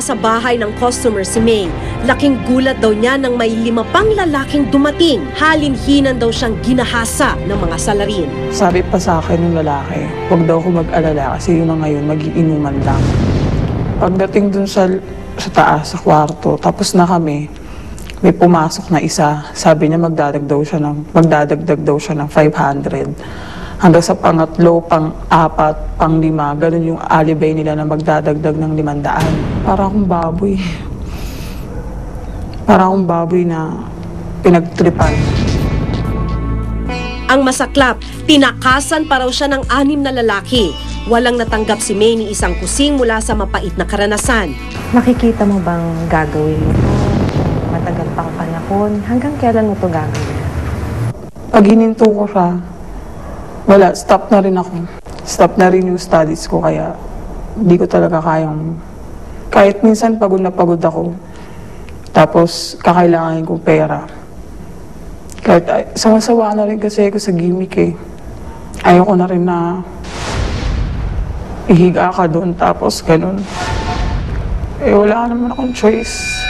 sa bahay ng customer si May. Laking gulat daw niya nang may 5 pang lalaking dumating. Halinhinan daw siyang ginahasa ng mga salarin. Sabi pa sa akin ng lalaki, huwag daw ako mag-alala kasi yun na ngayon, mag-iinuman lang. Pagdating dun sa taas, sa kwarto, tapos na kami, may pumasok na isa. Sabi niya magdadagdag daw siya ng 500. Hanggang sa pangatlo, pang-4, pang-5, ganun yung alibay nila na magdadagdag ng 500. Para akong baboy. Para akong baboy na pinagtripan. Ang masaklap, tinakasan pa raw siya ng 6 na lalaki. Walang natanggap si May ni isang kusing mula sa mapait na karanasan. Nakikita mo bang gagawin mo ito? Matagal pang panahon. Hanggang kailan mo ito gagawin? Pag hininto ko siya, wala, stop na rin ako. Stop na rin yung studies ko, kaya hindi ko talaga kayang... Kahit minsan pagod na pagod ako, tapos kakailanganin ko pera. Kahit sawa-sawa na rin kasi ako sa gimmick eh. Ayoko na rin na ihiga ka doon, tapos ganun. Eh wala naman akong choice.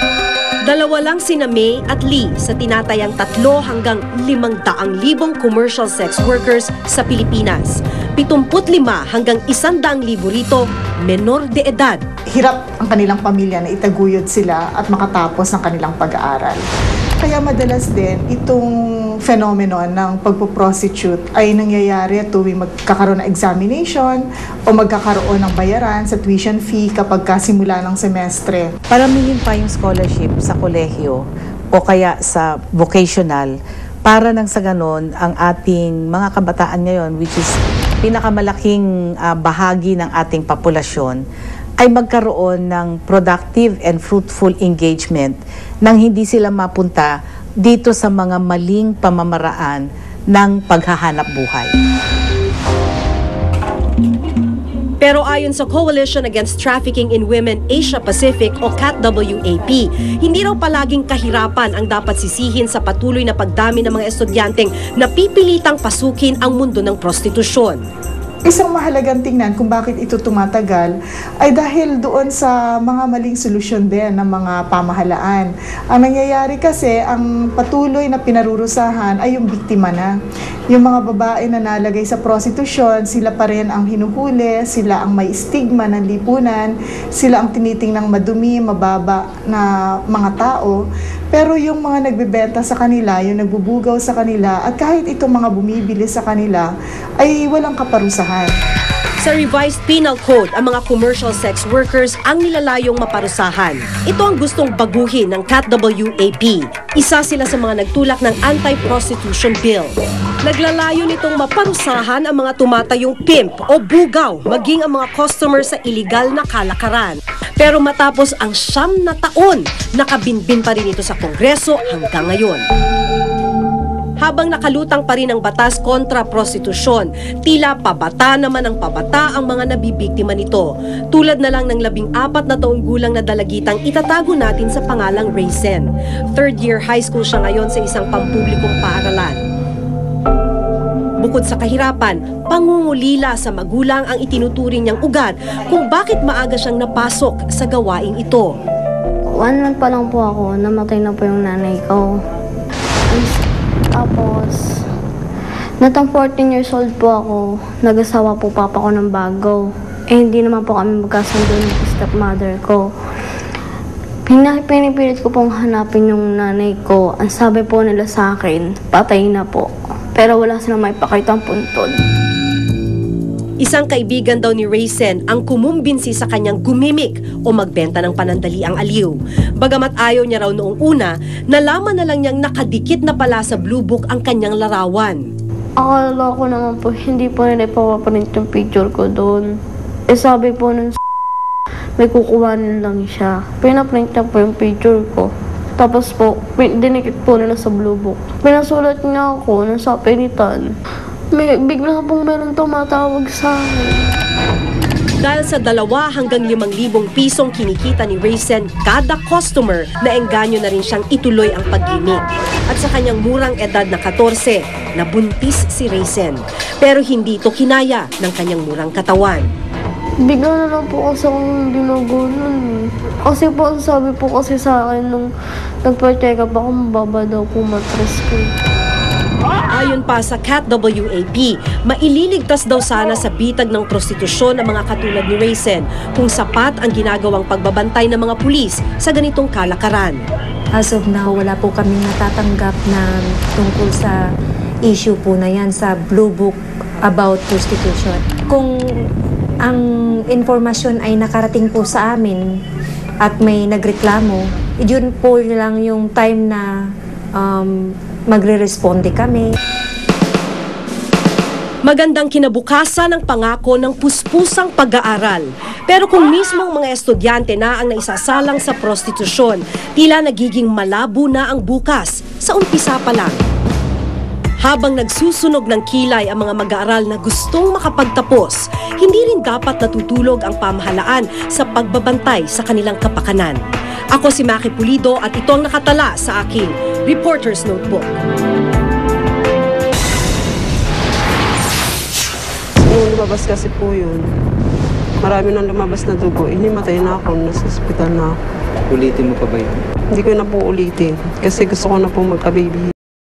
Dalawa lang sina May at Lee sa tinatayang 3 hanggang 500,000 commercial sex workers sa Pilipinas. 75 hanggang 100,000 rito, menor de edad. Hirap ang kanilang pamilya na itaguyod sila at makatapos ng kanilang pag-aaral. Kaya madalas din itong phenomenon ng pagpo-prostitute ay nangyayari tuwing magkakaroon ng examination o magkakaroon ng bayaran sa tuition fee kapag kasimula ng semestre. Paramihin pa yung scholarship sa kolehiyo o kaya sa vocational para nang sa ganon ang ating mga kabataan ngayon, which is pinakamalaking bahagi ng ating populasyon, ay magkaroon ng productive and fruitful engagement nang hindi sila mapunta dito sa mga maling pamamaraan ng paghahanap buhay. Pero ayon sa Coalition Against Trafficking in Women Asia Pacific o CATWAP, hindi raw palaging kahirapan ang dapat sisihin sa patuloy na pagdami ng mga estudyanteng napipilitang pasukin ang mundo ng prostitusyon. Isang mahalagang tingnan kung bakit ito tumatagal ay dahil doon sa mga maling solusyon din ng mga pamahalaan. Ang nangyayari kasi, ang patuloy na pinarurusahan ay yung biktima na. Yung mga babae na nalagay sa prostitusyon, sila pa rin ang hinuhuli, sila ang may stigma ng lipunan, sila ang tinitingnang madumi, mababa na mga tao. Pero yung mga nagbebenta sa kanila, yung nagbubugaw sa kanila, at kahit itong mga bumibili sa kanila, ay walang kaparusahan. Sa revised penal code, ang mga commercial sex workers ang nilalayong maparusahan. Ito ang gustong baguhin ng CATWAP. Isa sila sa mga nagtulak ng anti-prostitution bill. Naglalayo nitong maparusahan ang mga tumatayong pimp o bugaw, maging ang mga customer sa iligal na kalakaran. Pero matapos ang 9 na taon, nakabinbin pa rin ito sa Kongreso hanggang ngayon. Habang nakalutang pa rin ang batas kontra prostitusyon, tila pabata naman ang pabata ang mga nabibiktima nito. Tulad na lang ng 14 na taong gulang na dalagitang itatago natin sa pangalang Raysen. 3rd year high school siya ngayon sa isang pampublikong paaralan. Bukod sa kahirapan, pangungulila sa magulang ang itinuturing niyang ugat kung bakit maaga siyang napasok sa gawaing ito. 1 month pa lang po ako, namatay na po yung nanay ko. Tapos, natang 14 years old po ako, nag-asawa po papa ko ng bago. Hindi naman po kami magkasundo ng stepmother ko. Pinipilit ko pong hanapin yung nanay ko. Ang sabi po nila sa akin, patay na po. Pero wala silang may pakitang puntod. Isang kaibigan daw ni Raysen ang kumumbinsi sa kanyang gumimik o magbenta ng panandaliang aliw. Bagamat ayaw niya raw noong una, nalaman na lang niyang nakadikit na pala sa blue book ang kanyang larawan. Akala ko naman po, hindi po nila ipapaprint yung picture ko doon. Eh sabi po nun may kukuhanin lang siya. Pinaprint niya po yung picture ko. Tapos po, dinikit po nila sa blue book. Pinasulat niya ako nung sa penitan. Bigla pong meron tumatawag sa akin. Dahil sa 2 hanggang 5,000 pisong kinikita ni Raysen kada customer, naengganyo na rin siyang ituloy ang pag-gimik. At sa kanyang murang edad na 14, nabuntis si Raysen. Pero hindi ito kinaya ng kanyang murang katawan. Bigla na lang po kasi akong binago nun eh. Kasi po, ang sabi po kasi sa akin nung nagpa-check up ako, mababa daw po mattress ko. Ayon pa sa CAT WAP, maililigtas daw sana sa bitag ng prostitusyon ang mga katulad ni Raisin kung sapat ang ginagawang pagbabantay ng mga pulis sa ganitong kalakaran. As of now, wala po kaming natatanggap na tungkol sa issue po na yan sa Blue Book about prostitution. Kung ang informasyon ay nakarating po sa amin at may nagreklamo, yun po lang yung time na magre-responde kami. Magandang kinabukasan ang pangako ng puspusang pag-aaral. Pero kung mismong mga estudyante na ang naisasalang sa prostitusyon, tila nagiging malabo na ang bukas sa umpisa pa lang. Habang nagsusunog ng kilay ang mga mag-aaral na gustong makapagtapos, hindi rin dapat natutulog ang pamahalaan sa pagbabantay sa kanilang kapakanan. Ako si Maki Pulido at ito ang nakatala sa aking Reporter's Notebook. Nung lumabas kasi po yun, marami nang lumabas na dugo. Inimatay na ako, nasa ospital na ako. Ulitin mo pa ba yun? Hindi ko na po ulitin kasi gusto ko na po magka-baby.